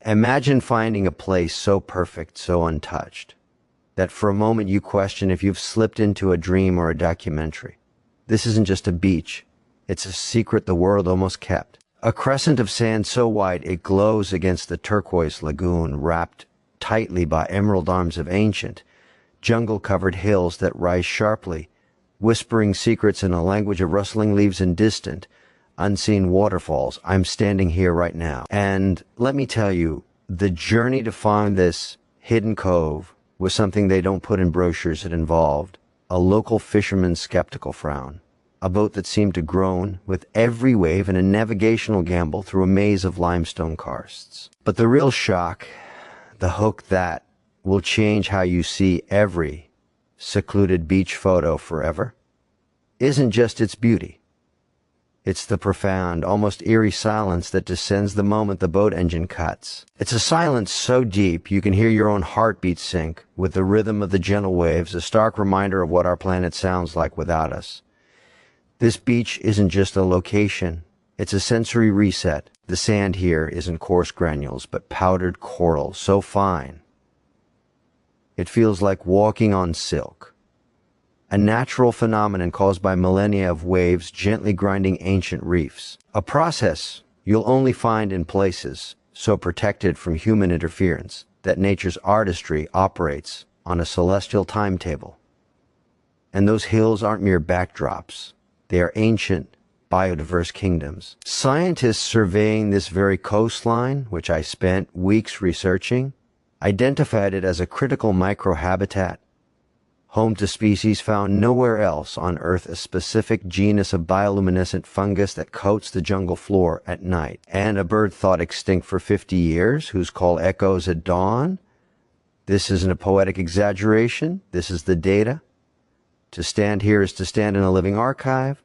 Imagine finding a place so perfect, so untouched, that for a moment you question if you've slipped into a dream or a documentary. This isn't just a beach. It's a secret the world almost kept. A crescent of sand so white it glows against the turquoise lagoon, wrapped tightly by emerald arms of ancient, jungle-covered hills that rise sharply, whispering secrets in a language of rustling leaves and distant, unseen waterfalls. I'm standing here right now. And let me tell you, the journey to find this hidden cove was something they don't put in brochures. It involved a local fisherman's skeptical frown, a boat that seemed to groan with every wave, and a navigational gamble through a maze of limestone karsts. But the real shock, the hook that will change how you see every secluded beach photo forever, isn't just its beauty. It's the profound, almost eerie silence that descends the moment the boat engine cuts. It's a silence so deep you can hear your own heartbeat sync with the rhythm of the gentle waves, a stark reminder of what our planet sounds like without us. This beach isn't just a location, it's a sensory reset. The sand here isn't coarse granules, but powdered coral, so fine it feels like walking on silk. A natural phenomenon caused by millennia of waves gently grinding ancient reefs. A process you'll only find in places so protected from human interference that nature's artistry operates on a celestial timetable. And those hills aren't mere backdrops. They are ancient, biodiverse kingdoms. Scientists surveying this very coastline, which I spent weeks researching, identified it as a critical microhabitat, home to species found nowhere else on Earth, a specific genus of bioluminescent fungus that coats the jungle floor at night, and a bird thought extinct for 50 years, whose call echoes at dawn. This isn't a poetic exaggeration. This is the data. To stand here is to stand in a living archive.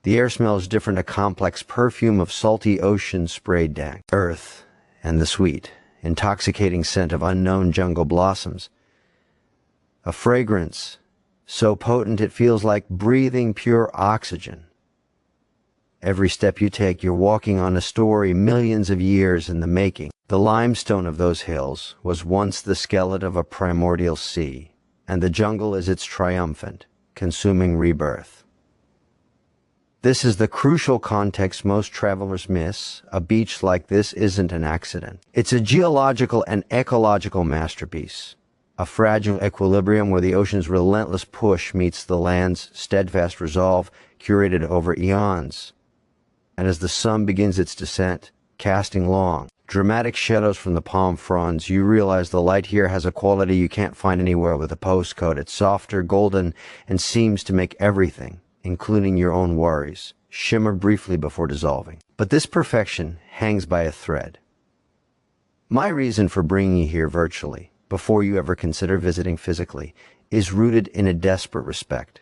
The air smells different, a complex perfume of salty ocean sprayed dank earth, and the sweet, intoxicating scent of unknown jungle blossoms. A fragrance so potent it feels like breathing pure oxygen. Every step you take, you're walking on a story millions of years in the making. The limestone of those hills was once the skeleton of a primordial sea, and the jungle is its triumphant, consuming rebirth. This is the crucial context most travelers miss. A beach like this isn't an accident. It's a geological and ecological masterpiece. A fragile equilibrium where the ocean's relentless push meets the land's steadfast resolve, curated over eons. And as the sun begins its descent, casting long, dramatic shadows from the palm fronds, you realize the light here has a quality you can't find anywhere with a postcode. It's softer, golden, and seems to make everything, including your own worries, shimmer briefly before dissolving. But this perfection hangs by a thread. My reason for bringing you here virtually, before you ever consider visiting physically, is rooted in a desperate respect.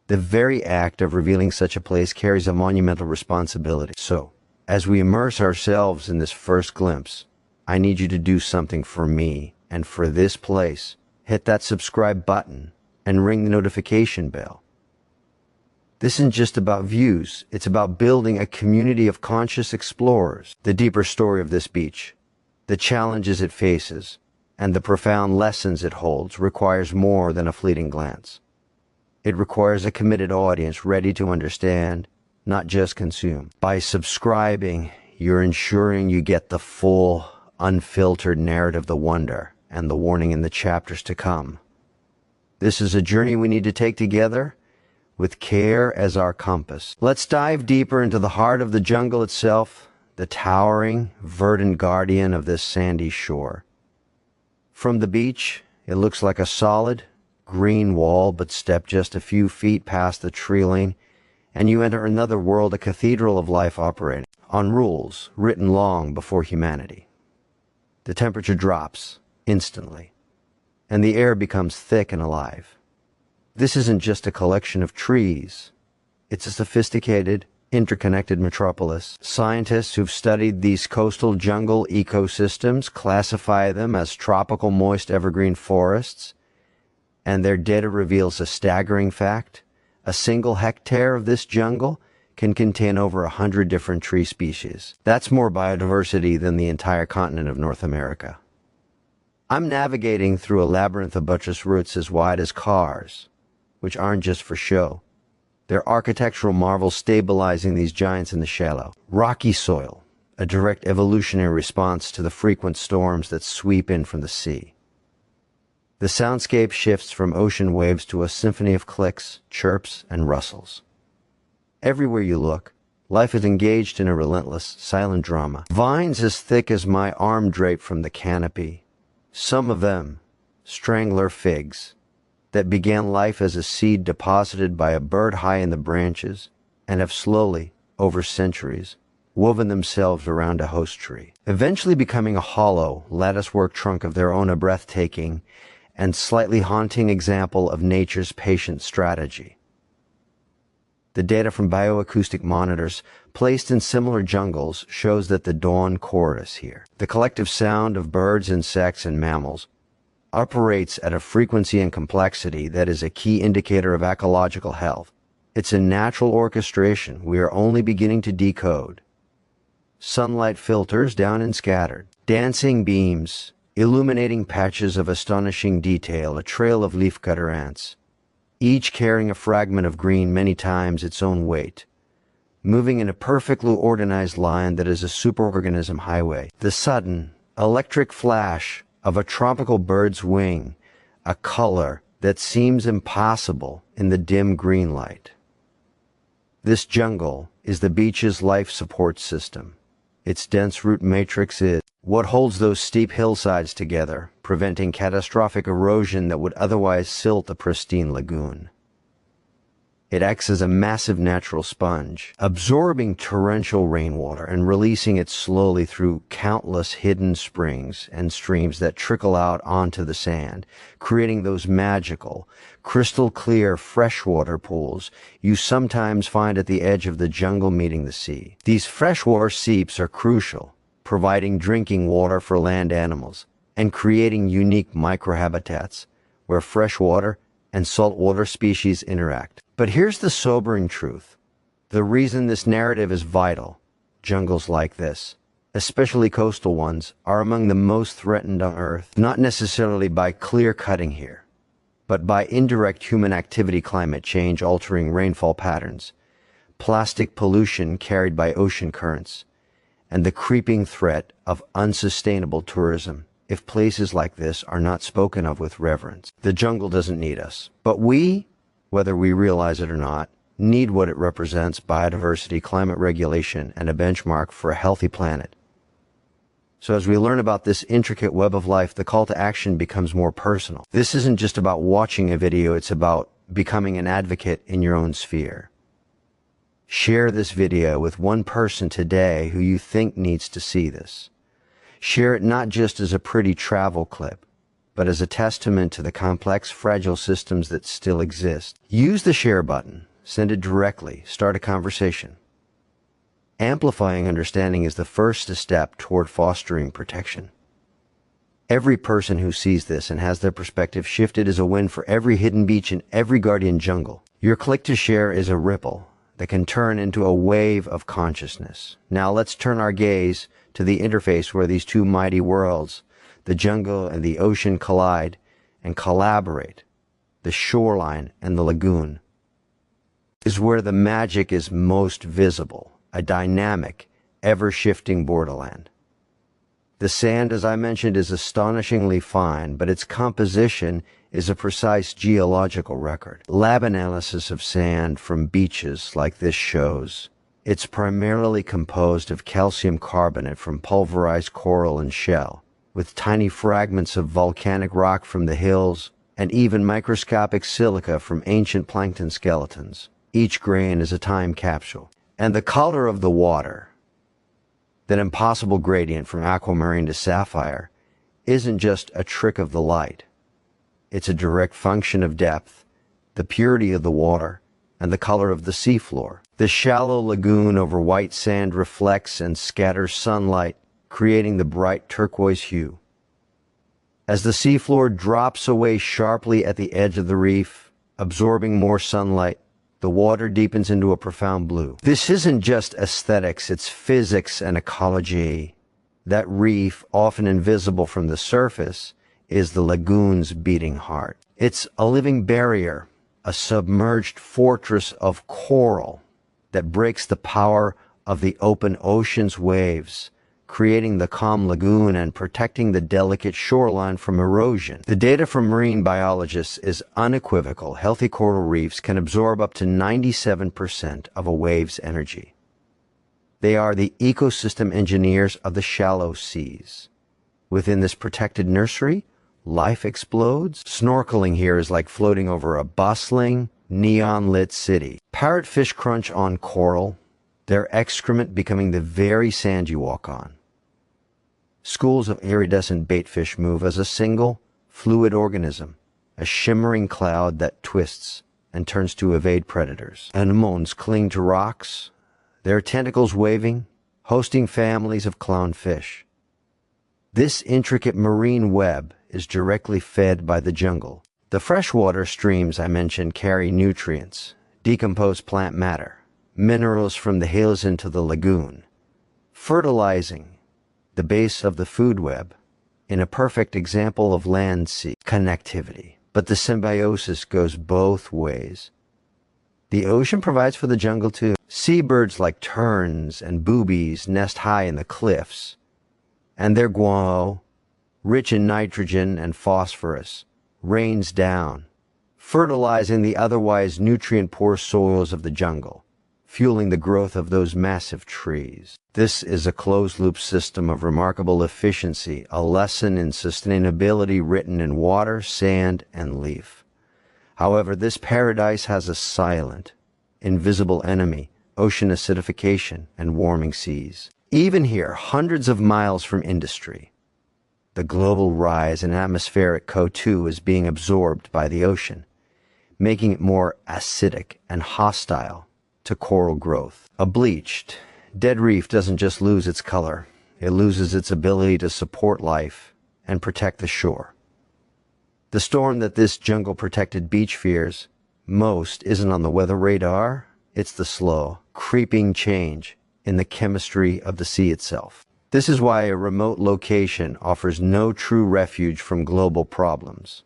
The very act of revealing such a place carries a monumental responsibility. So, as we immerse ourselves in this first glimpse, I need you to do something for me and for this place. Hit that subscribe button and ring the notification bell. This isn't just about views, it's about building a community of conscious explorers. The deeper story of this beach, the challenges it faces, and the profound lessons it holds requires more than a fleeting glance. It requires a committed audience ready to understand, not just consume. By subscribing, you're ensuring you get the full, unfiltered narrative, the wonder, and the warning in the chapters to come. This is a journey we need to take together, with care as our compass. Let's dive deeper into the heart of the jungle itself, the towering, verdant guardian of this sandy shore. From the beach, it looks like a solid, green wall, but step just a few feet past the tree line, and you enter another world, a cathedral of life operating on rules written long before humanity. The temperature drops instantly, and the air becomes thick and alive. This isn't just a collection of trees. It's a sophisticated, interconnected metropolis. Scientists who've studied these coastal jungle ecosystems classify them as tropical moist evergreen forests, and their data reveals a staggering fact. A single hectare of this jungle can contain over 100 different tree species. That's more biodiversity than the entire continent of North America. I'm navigating through a labyrinth of buttress roots as wide as cars, which aren't just for show. They're architectural marvels stabilizing these giants in the shallow. Rocky soil, a direct evolutionary response to the frequent storms that sweep in from the sea. The soundscape shifts from ocean waves to a symphony of clicks, chirps, and rustles. Everywhere you look, life is engaged in a relentless, silent drama. Vines as thick as my arm drape from the canopy. Some of them, strangler figs, that began life as a seed deposited by a bird high in the branches and have slowly, over centuries, woven themselves around a host tree, eventually becoming a hollow, latticework trunk of their own, a breathtaking and slightly haunting example of nature's patient strategy. The data from bioacoustic monitors placed in similar jungles shows that the dawn chorus here, the collective sound of birds, insects, and mammals, operates at a frequency and complexity that is a key indicator of ecological health. It's a natural orchestration we are only beginning to decode. Sunlight filters down and scattered, dancing beams, illuminating patches of astonishing detail, a trail of leafcutter ants, each carrying a fragment of green many times its own weight, moving in a perfectly organized line that is a superorganism highway. The sudden, electric flash of a tropical bird's wing, a color that seems impossible in the dim green light. This jungle is the beach's life support system. Its dense root matrix is what holds those steep hillsides together, preventing catastrophic erosion that would otherwise silt a pristine lagoon. It acts as a massive natural sponge, absorbing torrential rainwater and releasing it slowly through countless hidden springs and streams that trickle out onto the sand, creating those magical, crystal-clear freshwater pools you sometimes find at the edge of the jungle meeting the sea. These freshwater seeps are crucial, providing drinking water for land animals and creating unique microhabitats where freshwater and saltwater species interact. But here's the sobering truth. The reason this narrative is vital, jungles like this, especially coastal ones, are among the most threatened on Earth, not necessarily by clear cutting here, but by indirect human activity, climate change altering rainfall patterns, plastic pollution carried by ocean currents, and the creeping threat of unsustainable tourism. If places like this are not spoken of with reverence, the jungle doesn't need us. But we, whether we realize it or not, need what it represents: biodiversity, climate regulation, and a benchmark for a healthy planet. So as we learn about this intricate web of life, the call to action becomes more personal. This isn't just about watching a video, it's about becoming an advocate in your own sphere. Share this video with one person today who you think needs to see this. Share it not just as a pretty travel clip, but as a testament to the complex, fragile systems that still exist. Use the share button, send it directly, start a conversation. Amplifying understanding is the first step toward fostering protection. Every person who sees this and has their perspective shifted is a win for every hidden beach and every guardian jungle. Your click to share is a ripple that can turn into a wave of consciousness. Now let's turn our gaze to the interface where these two mighty worlds, the jungle and the ocean, collide and collaborate. The shoreline and the lagoon is where the magic is most visible, a dynamic, ever-shifting borderland. The sand, as I mentioned, is astonishingly fine, but its composition is a precise geological record. Lab analysis of sand from beaches like this shows it's primarily composed of calcium carbonate from pulverized coral and shell, with tiny fragments of volcanic rock from the hills and even microscopic silica from ancient plankton skeletons. Each grain is a time capsule. And the color of the water, that impossible gradient from aquamarine to sapphire, isn't just a trick of the light. It's a direct function of depth, the purity of the water, and the color of the seafloor. The shallow lagoon over white sand reflects and scatters sunlight, creating the bright turquoise hue. As the seafloor drops away sharply at the edge of the reef, absorbing more sunlight, The water deepens into a profound blue. This isn't just aesthetics, it's physics and ecology. That reef, often invisible from the surface, is the lagoon's beating heart. It's a living barrier, a submerged fortress of coral that breaks the power of the open ocean's waves, creating the calm lagoon and protecting the delicate shoreline from erosion. The data from marine biologists is unequivocal. Healthy coral reefs can absorb up to 97% of a wave's energy. They are the ecosystem engineers of the shallow seas. Within this protected nursery, life explodes. Snorkeling here is like floating over a bustling, neon-lit city. Parrotfish crunch on coral, their excrement becoming the very sand you walk on. Schools of iridescent baitfish move as a single, fluid organism, a shimmering cloud that twists and turns to evade predators. Anemones cling to rocks, their tentacles waving, hosting families of clownfish. This intricate marine web is directly fed by the jungle. The freshwater streams I mentioned carry nutrients, decomposed plant matter, minerals from the hills into the lagoon, fertilizing the base of the food web in a perfect example of land-sea connectivity. But the symbiosis goes both ways. The ocean provides for the jungle too. Seabirds like terns and boobies nest high in the cliffs, and their guano, rich in nitrogen and phosphorus, rains down, fertilizing the otherwise nutrient-poor soils of the jungle, fueling the growth of those massive trees. This is a closed-loop system of remarkable efficiency, a lesson in sustainability written in water, sand, and leaf. However, this paradise has a silent, invisible enemy: ocean acidification and warming seas. Even here, hundreds of miles from industry, the global rise in atmospheric CO2 is being absorbed by the ocean, making it more acidic and hostile to coral growth. A bleached, dead reef doesn't just lose its color, it loses its ability to support life and protect the shore. The storm that this jungle-protected beach fears most isn't on the weather radar, it's the slow, creeping change in the chemistry of the sea itself. This is why a remote location offers no true refuge from global problems.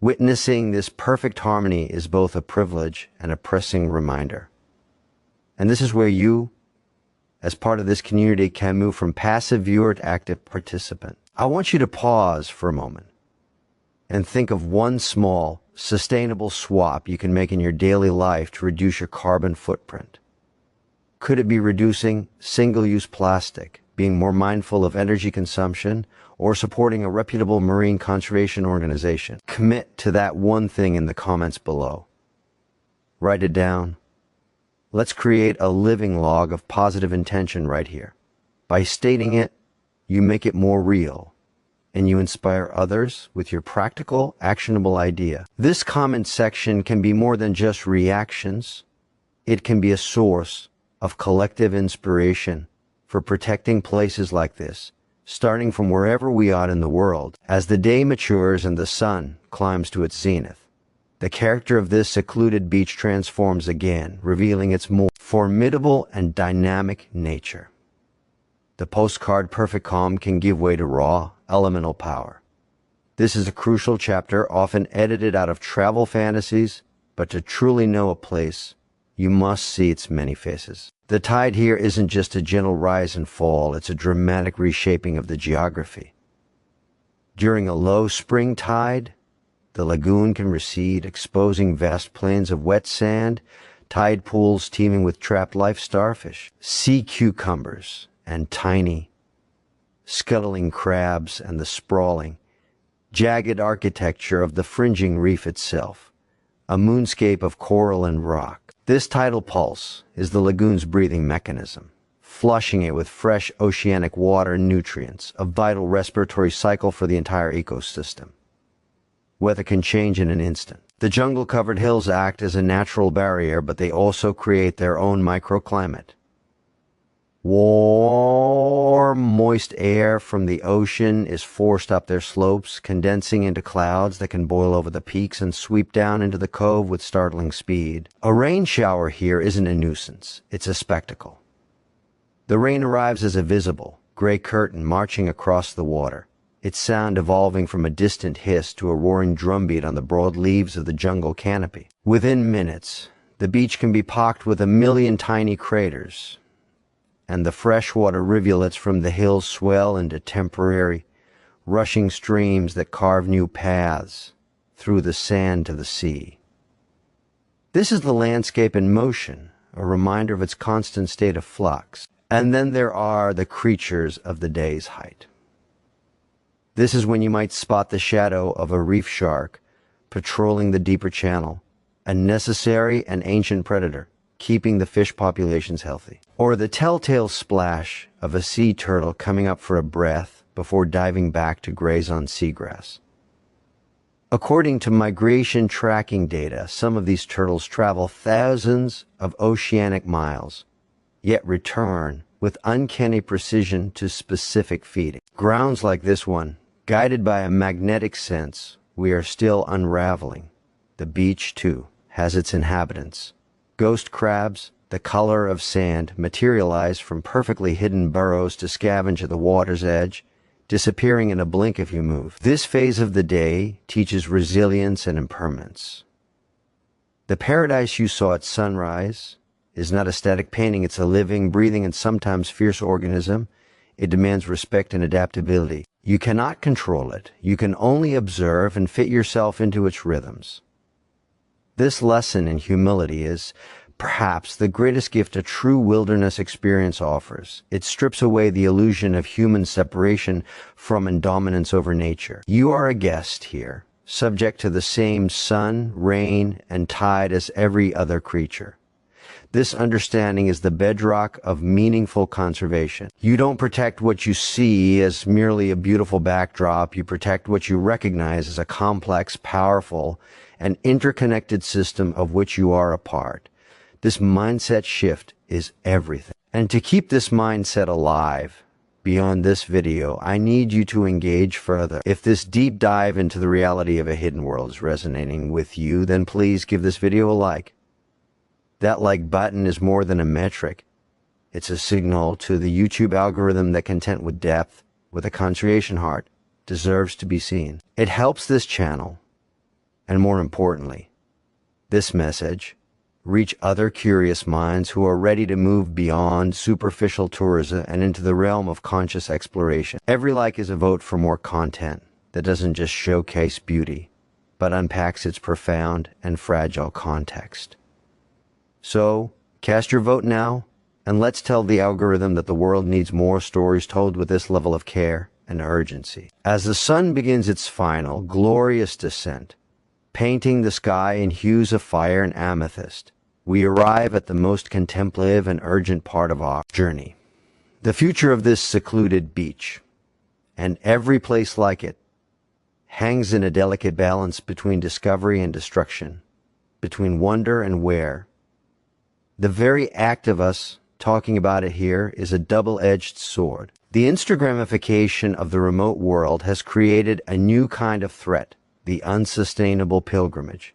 Witnessing this perfect harmony is both a privilege and a pressing reminder. And this is where you, as part of this community, can move from passive viewer to active participant. I want you to pause for a moment and think of one small, sustainable swap you can make in your daily life to reduce your carbon footprint. Could it be reducing single-use plastic, being more mindful of energy consumption, or supporting a reputable marine conservation organization? Commit to that one thing in the comments below. Write it down. Let's create a living log of positive intention right here. By stating it, you make it more real, and you inspire others with your practical, actionable idea. This comment section can be more than just reactions. It can be a source of collective inspiration for protecting places like this, starting from wherever we are in the world. As the day matures and the sun climbs to its zenith, the character of this secluded beach transforms again, revealing its more formidable and dynamic nature. The postcard perfect calm can give way to raw, elemental power. This is a crucial chapter, often edited out of travel fantasies, but to truly know a place, you must see its many faces. The tide here isn't just a gentle rise and fall, it's a dramatic reshaping of the geography. During a low spring tide, the lagoon can recede, exposing vast plains of wet sand, tide pools teeming with trapped life starfish, sea cucumbers, and tiny, scuttling crabs, and the sprawling, jagged architecture of the fringing reef itself, a moonscape of coral and rock. This tidal pulse is the lagoon's breathing mechanism, flushing it with fresh oceanic water and nutrients, a vital respiratory cycle for the entire ecosystem. Weather can change in an instant. The jungle-covered hills act as a natural barrier, but they also create their own microclimate. Warm, moist air from the ocean is forced up their slopes, condensing into clouds that can boil over the peaks and sweep down into the cove with startling speed. A rain shower here isn't a nuisance, it's a spectacle. The rain arrives as a visible, gray curtain marching across the water, its sound evolving from a distant hiss to a roaring drumbeat on the broad leaves of the jungle canopy. Within minutes, the beach can be pocked with a million tiny craters, and the freshwater rivulets from the hills swell into temporary, rushing streams that carve new paths through the sand to the sea. This is the landscape in motion, a reminder of its constant state of flux. And then there are the creatures of the day's height. This is when you might spot the shadow of a reef shark patrolling the deeper channel, a necessary and ancient predator, keeping the fish populations healthy. Or the telltale splash of a sea turtle coming up for a breath before diving back to graze on seagrass. According to migration tracking data, some of these turtles travel thousands of oceanic miles, yet return with uncanny precision to specific feeding. Grounds like this one, guided by a magnetic sense, we are still unraveling. The beach, too, has its inhabitants. Ghost crabs, the color of sand, materialize from perfectly hidden burrows to scavenge at the water's edge, disappearing in a blink if you move. This phase of the day teaches resilience and impermanence. The paradise you saw at sunrise is not a static painting, it's a living, breathing, and sometimes fierce organism. It demands respect and adaptability. You cannot control it. You can only observe and fit yourself into its rhythms. This lesson in humility is perhaps the greatest gift a true wilderness experience offers. It strips away the illusion of human separation from and dominance over nature. You are a guest here, subject to the same sun, rain, and tide as every other creature. This understanding is the bedrock of meaningful conservation. You don't protect what you see as merely a beautiful backdrop. You protect what you recognize as a complex, powerful, and interconnected system of which you are a part. This mindset shift is everything. And to keep this mindset alive, beyond this video, I need you to engage further. If this deep dive into the reality of a hidden world is resonating with you, then please give this video a like. That like button is more than a metric. It's a signal to the YouTube algorithm that content with depth, with a conservation heart, deserves to be seen. It helps this channel, and more importantly, this message, reach other curious minds who are ready to move beyond superficial tourism and into the realm of conscious exploration. Every like is a vote for more content that doesn't just showcase beauty, but unpacks its profound and fragile context. So, cast your vote now, and let's tell the algorithm that the world needs more stories told with this level of care and urgency. As the sun begins its final, glorious descent, painting the sky in hues of fire and amethyst, we arrive at the most contemplative and urgent part of our journey. The future of this secluded beach, and every place like it, hangs in a delicate balance between discovery and destruction, between wonder and wear. The very act of us talking about it here is a double-edged sword. The Instagramification of the remote world has created a new kind of threat, the unsustainable pilgrimage.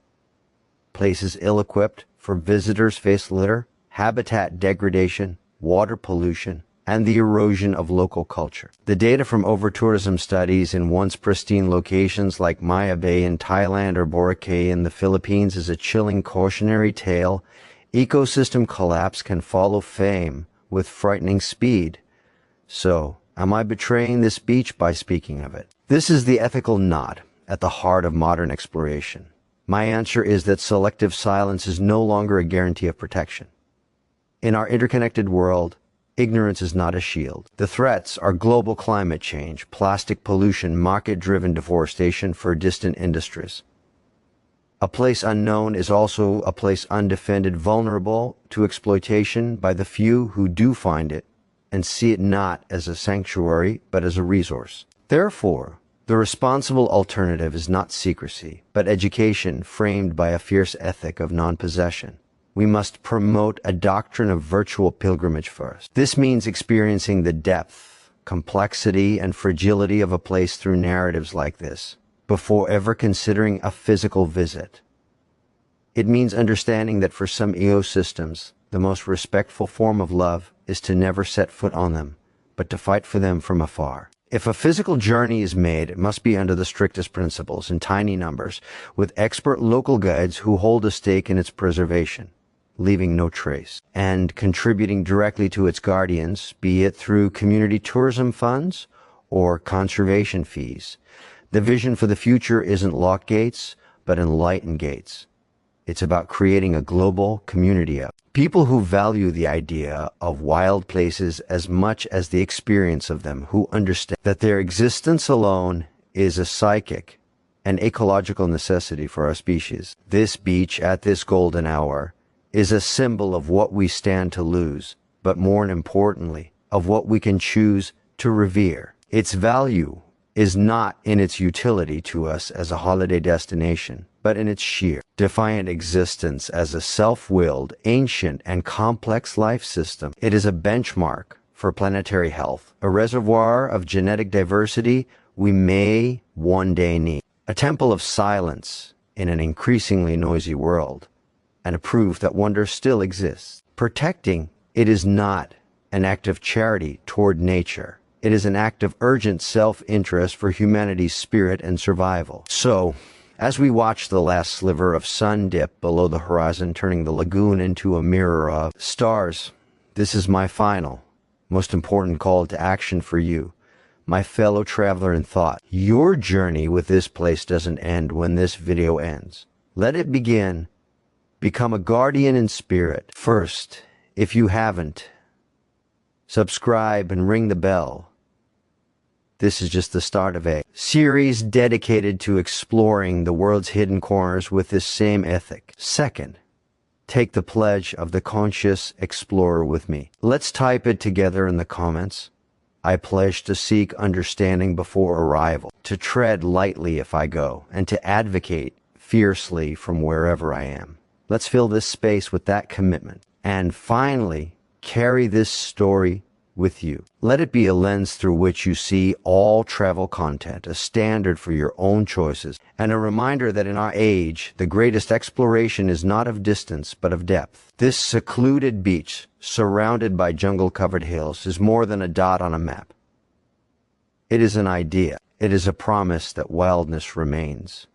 Places ill-equipped for visitors face litter, habitat degradation, water pollution, and the erosion of local culture. The data from over-tourism studies in once pristine locations like Maya Bay in Thailand or Boracay in the Philippines is a chilling cautionary tale. Ecosystem collapse can follow fame with frightening speed. So, am I betraying this beach by speaking of it? This is the ethical knot at the heart of modern exploration. My answer is that selective silence is no longer a guarantee of protection. In our interconnected world, ignorance is not a shield. The threats are global climate change, plastic pollution, market-driven deforestation for distant industries. A place unknown is also a place undefended, vulnerable to exploitation by the few who do find it and see it not as a sanctuary but as a resource. Therefore, the responsible alternative is not secrecy, but education framed by a fierce ethic of non-possession. we must promote a doctrine of virtual pilgrimage first. This means experiencing the depth, complexity, and fragility of a place through narratives like this, before ever considering a physical visit. It means understanding that for some ecosystems, the most respectful form of love is to never set foot on them, but to fight for them from afar. If a physical journey is made, it must be under the strictest principles, in tiny numbers, with expert local guides who hold a stake in its preservation, leaving no trace, and contributing directly to its guardians, be it through community tourism funds or conservation fees. The vision for the future isn't locked gates, but enlightened gates. It's about creating a global community of people who value the idea of wild places as much as the experience of them, who understand that their existence alone is a psychic and ecological necessity for our species. This beach at this golden hour is a symbol of what we stand to lose, but more importantly, of what we can choose to revere. Its value is not in its utility to us as a holiday destination, but in its sheer, defiant existence as a self-willed, ancient, and complex life system. It is a benchmark for planetary health, a reservoir of genetic diversity we may one day need, a temple of silence in an increasingly noisy world, and a proof that wonder still exists. Protecting it is not an act of charity toward nature. It is an act of urgent self-interest for humanity's spirit and survival. So, as we watch the last sliver of sun dip below the horizon, turning the lagoon into a mirror of stars, this is my final, most important call to action for you, my fellow traveler in thought. Your journey with this place doesn't end when this video ends. Let it begin. Become a guardian in spirit. First, if you haven't, subscribe and ring the bell. This is just the start of a series dedicated to exploring the world's hidden corners with this same ethic. Second, take the pledge of the conscious explorer with me. Let's type it together in the comments. I pledge to seek understanding before arrival, to tread lightly if I go, and to advocate fiercely from wherever I am. Let's fill this space with that commitment. And finally, carry this story with you. Let it be a lens through which you see all travel content, a standard for your own choices, and a reminder that in our age, the greatest exploration is not of distance, but of depth. This secluded beach, surrounded by jungle-covered hills, is more than a dot on a map. It is an idea. It is a promise that wildness remains.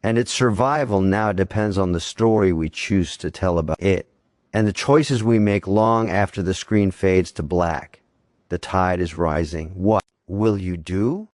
And its survival now depends on the story we choose to tell about it, and the choices we make long after the screen fades to black. The tide is rising. What will you do?